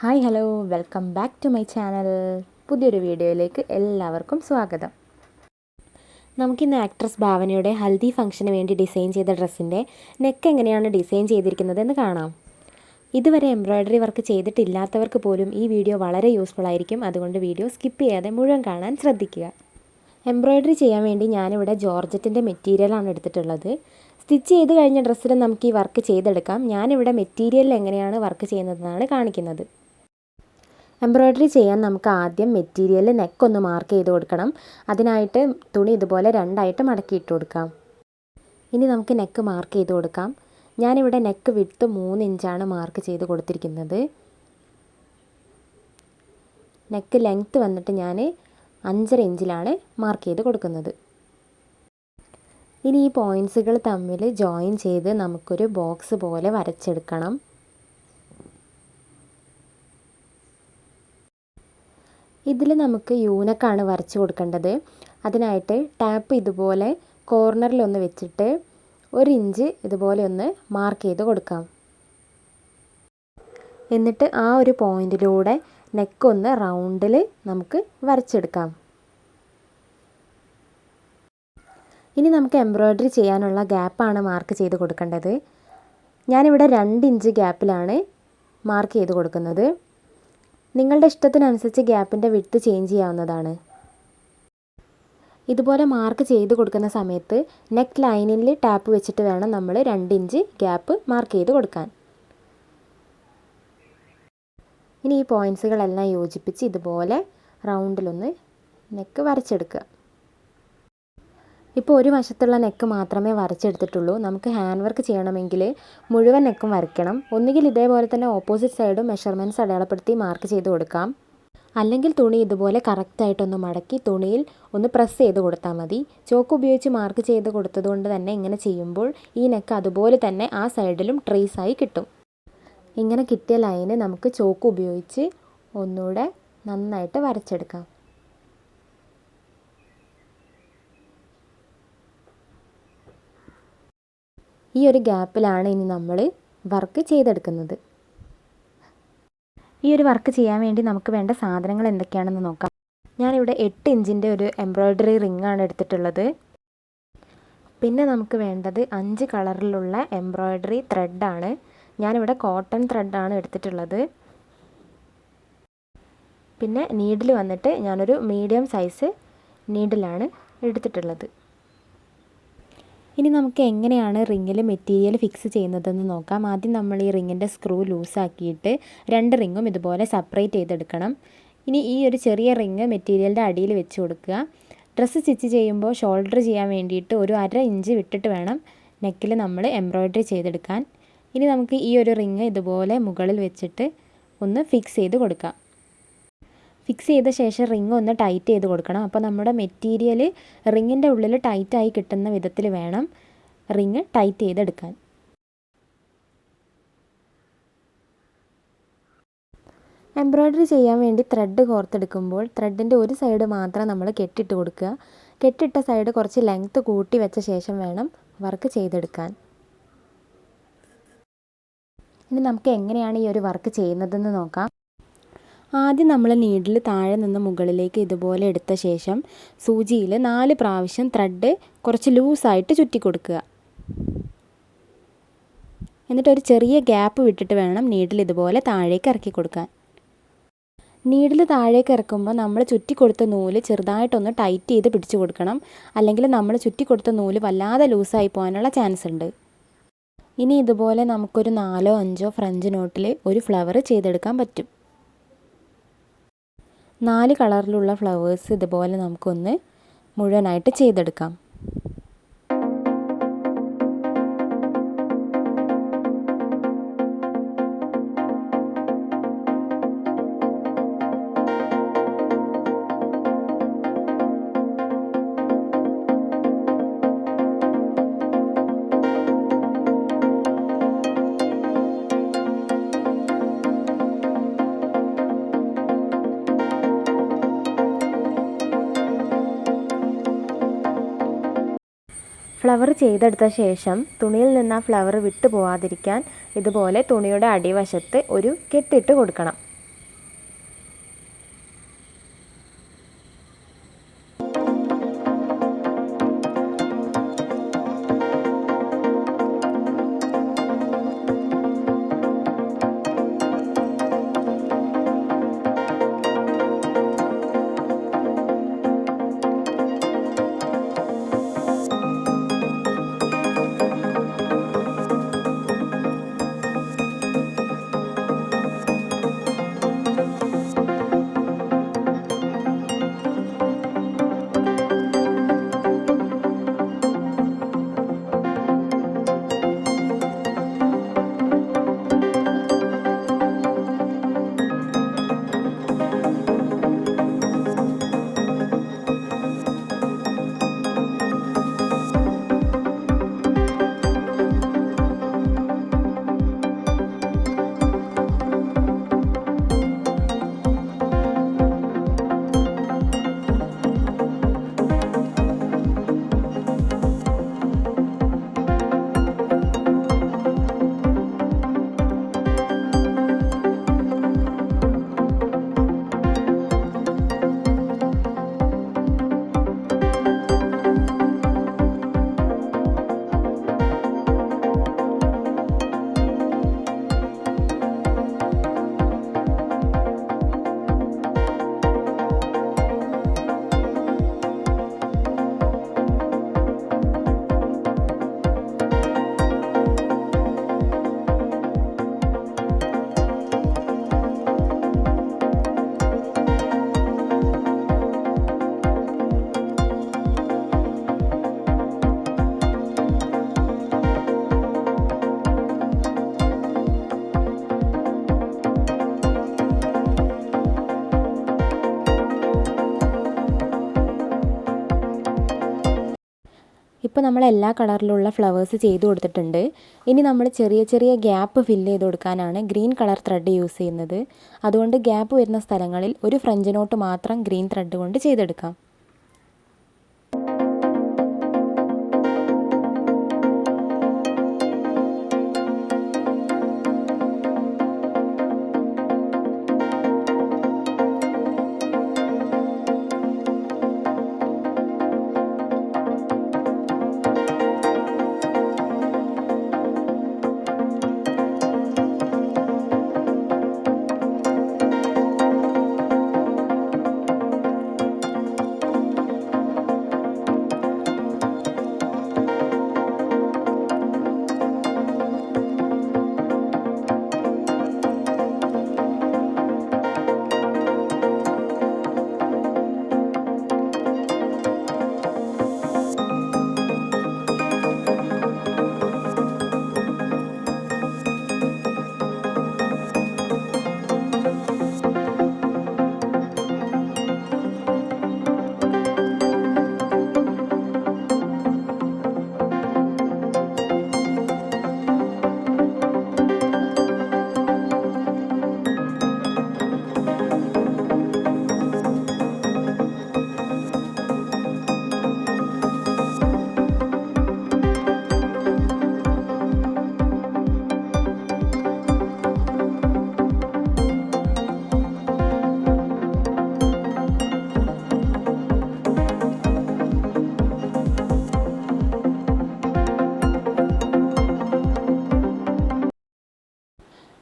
Hi hello welcome back to my channel. പുതിയൊരു വീഡിയോയിലേക്ക് എല്ലാവർക്കും സ്വാഗതം. നമുക്കിന്ന് ആക്ട്രസ് ഭാവനയുടെ ഹൽദി ഫംഗ്ഷന് വേണ്ടി ഡിസൈൻ ചെയ്ത ഡ്രസ്സിൻ്റെ നെക്ക് എങ്ങനെയാണ് ഡിസൈൻ ചെയ്തിരിക്കുന്നതെന്ന് കാണാം. ഇതുവരെ എംബ്രോയ്ഡറി വർക്ക് ചെയ്തിട്ടില്ലാത്തവർക്ക് പോലും ഈ വീഡിയോ വളരെ യൂസ്ഫുൾ ആയിരിക്കും. അതുകൊണ്ട് വീഡിയോ സ്കിപ്പ് ചെയ്യാതെ മുഴുവൻ കാണാൻ ശ്രദ്ധിക്കുക. എംബ്രോയ്ഡറി ചെയ്യാൻ വേണ്ടി ഞാനിവിടെ ജോർജറ്റിൻ്റെ മെറ്റീരിയലാണ് എടുത്തിട്ടുള്ളത്. സ്റ്റിച്ച് ചെയ്ത് കഴിഞ്ഞ ഡ്രസ്സിൽ നമുക്ക് ഈ വർക്ക് ചെയ്തെടുക്കാം. ഞാനിവിടെ മെറ്റീരിയലിൽ എങ്ങനെയാണ് വർക്ക് ചെയ്യുന്നതെന്നാണ് കാണിക്കുന്നത്. എംബ്രോയ്ഡറി ചെയ്യാൻ നമുക്ക് ആദ്യം മെറ്റീരിയൽ നെക്കൊന്ന് മാർക്ക് ചെയ്ത് കൊടുക്കണം. അതിനായിട്ട് തുണി ഇതുപോലെ രണ്ടായിട്ട് മടക്കിയിട്ട് കൊടുക്കാം. ഇനി നമുക്ക് നെക്ക് മാർക്ക് ചെയ്ത് കൊടുക്കാം. ഞാനിവിടെ നെക്ക് വിഡ്ത്ത് 3 ഇഞ്ചാണ് മാർക്ക് ചെയ്ത് കൊടുത്തിരിക്കുന്നത്. നെക്ക് ലെങ്ത്ത് വന്നിട്ട് ഞാൻ 5.5 ഇഞ്ചിലാണ് മാർക്ക് ചെയ്ത് കൊടുക്കുന്നത്. ഇനി ഈ പോയിൻറ്റ്സുകൾ തമ്മിൽ ജോയിൻ ചെയ്ത് നമുക്കൊരു ബോക്സ് പോലെ വരച്ചെടുക്കണം. ഇതിൽ നമുക്ക് യൂനക്കാണ് വരച്ച് കൊടുക്കേണ്ടത്. അതിനായിട്ട് ടാപ്പ് ഇതുപോലെ കോർണറിലൊന്ന് വെച്ചിട്ട് 1 ഇഞ്ച് ഇതുപോലെ ഒന്ന് മാർക്ക് ചെയ്ത് കൊടുക്കാം. എന്നിട്ട് ആ ഒരു പോയിൻറ്റിലൂടെ നെക്കൊന്ന് റൗണ്ടിൽ നമുക്ക് വരച്ചെടുക്കാം. ഇനി നമുക്ക് എംബ്രോയ്ഡറി ചെയ്യാനുള്ള ഗ്യാപ്പാണ് മാർക്ക് ചെയ്ത് കൊടുക്കേണ്ടത്. ഞാനിവിടെ 2 ഇഞ്ച് ഗ്യാപ്പിലാണ് മാർക്ക് ചെയ്ത് കൊടുക്കുന്നത്. നിങ്ങളുടെ ഇഷ്ടത്തിനനുസരിച്ച് ഗ്യാപ്പിൻ്റെ വിഡ്ത്ത് ചേഞ്ച് ചെയ്യാവുന്നതാണ്. ഇതുപോലെ മാർക്ക് ചെയ്ത് കൊടുക്കുന്ന സമയത്ത് നെക്ക് ലൈനിൽ ടാപ്പ് വെച്ചിട്ട് വേണം നമ്മൾ 2 ഇഞ്ച് ഗ്യാപ്പ് മാർക്ക് ചെയ്ത് കൊടുക്കാൻ. ഇനി ഈ പോയിൻറ്റ്സുകളെല്ലാം യോജിപ്പിച്ച് ഇതുപോലെ റൗണ്ടിലൊന്ന് നെക്ക് വരച്ചെടുക്കുക. ഇപ്പോൾ ഒരു വശത്തുള്ള നെക്ക് മാത്രമേ വരച്ചെടുത്തിട്ടുള്ളൂ. നമുക്ക് ഹാൻഡ് വർക്ക് ചെയ്യണമെങ്കിൽ മുഴുവൻ നെക്കും വരയ്ക്കണം. ഒന്നുകിൽ ഇതേപോലെ തന്നെ ഓപ്പോസിറ്റ് സൈഡും മെഷർമെൻറ്റ്സ് അടയാളപ്പെടുത്തി മാർക്ക് ചെയ്ത് കൊടുക്കാം. അല്ലെങ്കിൽ തുണി ഇതുപോലെ കറക്റ്റായിട്ടൊന്ന് മടക്കി തുണിയിൽ ഒന്ന് പ്രസ് ചെയ്ത് കൊടുത്താൽ മതി. ചോക്ക് ഉപയോഗിച്ച് മാർക്ക് ചെയ്ത് കൊടുത്തതുകൊണ്ട് തന്നെ ഇങ്ങനെ ചെയ്യുമ്പോൾ ഈ നെക്ക് അതുപോലെ തന്നെ ആ സൈഡിലും ട്രേസായി കിട്ടും. ഇങ്ങനെ കിട്ടിയ ലൈന് നമുക്ക് ചോക്ക് ഉപയോഗിച്ച് ഒന്നുകൂടെ നന്നായിട്ട് വരച്ചെടുക്കാം. ഈ ഒരു ഗ്യാപ്പിലാണ് ഇനി നമ്മൾ വർക്ക് ചെയ്തെടുക്കുന്നത്. ഈ ഒരു വർക്ക് ചെയ്യാൻ വേണ്ടി നമുക്ക് വേണ്ട സാധനങ്ങൾ എന്തൊക്കെയാണെന്ന് നോക്കാം. ഞാനിവിടെ 8 ഇഞ്ചിൻ്റെ ഒരു എംബ്രോയ്ഡറി റിങ്ങാണ് എടുത്തിട്ടുള്ളത്. പിന്നെ നമുക്ക് വേണ്ടത് 5 കളറിലുള്ള എംബ്രോയ്ഡറി ത്രെഡാണ്. ഞാനിവിടെ കോട്ടൺ ത്രെഡാണ് എടുത്തിട്ടുള്ളത്. പിന്നെ നീഡിൽ വന്നിട്ട് ഞാനൊരു മീഡിയം സൈസ് നീഡിലാണ് എടുത്തിട്ടുള്ളത്. ഇനി നമുക്ക് എങ്ങനെയാണ് റിങ്ങിൽ മെറ്റീരിയൽ ഫിക്സ് ചെയ്യുന്നതെന്ന് നോക്കാം. ആദ്യം നമ്മൾ ഈ റിങ്ങിൻ്റെ സ്ക്രൂ ലൂസാക്കിയിട്ട് 2 റിങ്ങും ഇതുപോലെ സെപ്പറേറ്റ് ചെയ്തെടുക്കണം. ഇനി ഈ ഒരു ചെറിയ റിങ് മെറ്റീരിയലിൻ്റെ അടിയിൽ വെച്ച് കൊടുക്കുക. ഡ്രസ്സ് സ്റ്റിച്ച് ചെയ്യുമ്പോൾ ഷോൾഡർ ചെയ്യാൻ വേണ്ടിയിട്ട് ഒരു 1/2 ഇഞ്ച് വിട്ടിട്ട് വേണം നെക്കിൽ നമ്മൾ എംബ്രോയ്ഡറി ചെയ്തെടുക്കാൻ. ഇനി നമുക്ക് ഈ ഒരു റിങ് ഇതുപോലെ മുകളിൽ വെച്ചിട്ട് ഒന്ന് ഫിക്സ് ചെയ്ത് കൊടുക്കാം. ഫിക്സ് ചെയ്ത ശേഷം റിങ് ഒന്ന് ടൈറ്റ് ചെയ്ത് കൊടുക്കണം. അപ്പോൾ നമ്മുടെ മെറ്റീരിയൽ റിങ്ങിൻ്റെ ഉള്ളിൽ ടൈറ്റായി കിട്ടുന്ന വിധത്തിൽ വേണം റിങ് ടൈറ്റ് ചെയ്തെടുക്കാൻ. എംബ്രോയ്ഡറി ചെയ്യാൻ വേണ്ടി ത്രെഡ് കോർത്തെടുക്കുമ്പോൾ ത്രെഡിൻ്റെ ഒരു സൈഡ് മാത്രം നമ്മൾ കെട്ടിട്ട് കൊടുക്കുക. കെട്ടിട്ട സൈഡ് കുറച്ച് ലെങ്ത്ത് കൂട്ടി വെച്ച ശേഷം വേണം വർക്ക് ചെയ്തെടുക്കാൻ. ഇനി നമുക്ക് എങ്ങനെയാണ് ഈ ഒരു വർക്ക് ചെയ്യുന്നതെന്ന് നോക്കാം. ആദ്യം നമ്മൾ നീഡിൽ താഴെ നിന്ന് മുകളിലേക്ക് ഇതുപോലെ എടുത്ത ശേഷം സൂചിയിൽ 4 പ്രാവശ്യം ത്രെഡ് കുറച്ച് ലൂസായിട്ട് ചുറ്റി കൊടുക്കുക. എന്നിട്ട് ഒരു ചെറിയ ഗ്യാപ്പ് വിട്ടിട്ട് വേണം നീഡിൽ ഇതുപോലെ താഴേക്ക് ഇറക്കി കൊടുക്കാൻ. നീഡിൽ താഴേക്ക് ഇറക്കുമ്പോൾ നമ്മൾ ചുറ്റി കൊടുത്ത നൂല് ചെറുതായിട്ടൊന്ന് ടൈറ്റ് ചെയ്ത് പിടിച്ചു കൊടുക്കണം. അല്ലെങ്കിൽ നമ്മൾ ചുറ്റി കൊടുത്ത നൂല് വല്ലാതെ ലൂസായി പോകാനുള്ള ചാൻസ് ഉണ്ട്. ഇനി ഇതുപോലെ നമുക്കൊരു 4ഓ 5ഓ ഫ്രഞ്ച് നോട്ടിൽ ഒരു ഫ്ലവർ ചെയ്തെടുക്കാൻ പറ്റും. 4 കളറിലുള്ള ഫ്ലവേഴ്സ് ഇതുപോലെ നമുക്കൊന്ന് മുഴുവനായിട്ട് ചെയ്തെടുക്കാം. ഫ്ലവർ ചെയ്തെടുത്ത ശേഷം തുണിയിൽ നിന്ന് ആ ഫ്ലവർ വിട്ടു പോവാതിരിക്കാൻ ഇതുപോലെ തുണിയുടെ അടിവശത്ത് ഒരു കെട്ടിട്ട് കൊടുക്കണം. ഇപ്പോൾ നമ്മൾ എല്ലാ കളറിലുള്ള ഫ്ലവേഴ്സ് ചെയ്ത് കൊടുത്തിട്ടുണ്ട്. ഇനി നമ്മൾ ചെറിയ ചെറിയ ഗ്യാപ്പ് ഫില്ല് ചെയ്ത് കൊടുക്കാനാണ് ഗ്രീൻ കളർ ത്രെഡ് യൂസ് ചെയ്യുന്നത്. അതുകൊണ്ട് ഗ്യാപ്പ് വരുന്ന സ്ഥലങ്ങളിൽ ഒരു ഫ്രഞ്ച് നോട്ട് മാത്രം ഗ്രീൻ ത്രെഡ് കൊണ്ട് ചെയ്തെടുക്കാം.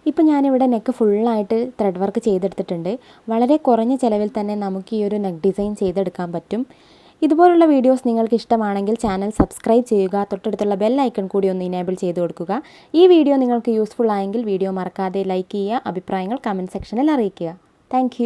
ഇപ്പോൾ ഞാനിവിടെ നെക്ക് ഫുള്ളായിട്ട് ത്രെഡ് വർക്ക് ചെയ്തെടുത്തിട്ടുണ്ട്. വളരെ കുറഞ്ഞ ചിലവിൽ തന്നെ നമുക്ക് ഈ ഒരു നെക്ക് ഡിസൈൻ ചെയ്തെടുക്കാൻ പറ്റും. ഇതുപോലുള്ള വീഡിയോസ് നിങ്ങൾക്ക് ഇഷ്ടമാണെങ്കിൽ ചാനൽ സബ്സ്ക്രൈബ് ചെയ്യുക. തൊട്ടടുത്തുള്ള ബെൽ ഐക്കൺ കൂടി ഒന്ന് ഇനേബിൾ ചെയ്ത് കൊടുക്കുക. ഈ വീഡിയോ നിങ്ങൾക്ക് യൂസ്ഫുൾ ആയെങ്കിൽ വീഡിയോ മറക്കാതെ ലൈക്ക് ചെയ്യുക. അഭിപ്രായങ്ങൾ കമൻറ്റ് സെക്ഷനിൽ അറിയിക്കുക. താങ്ക്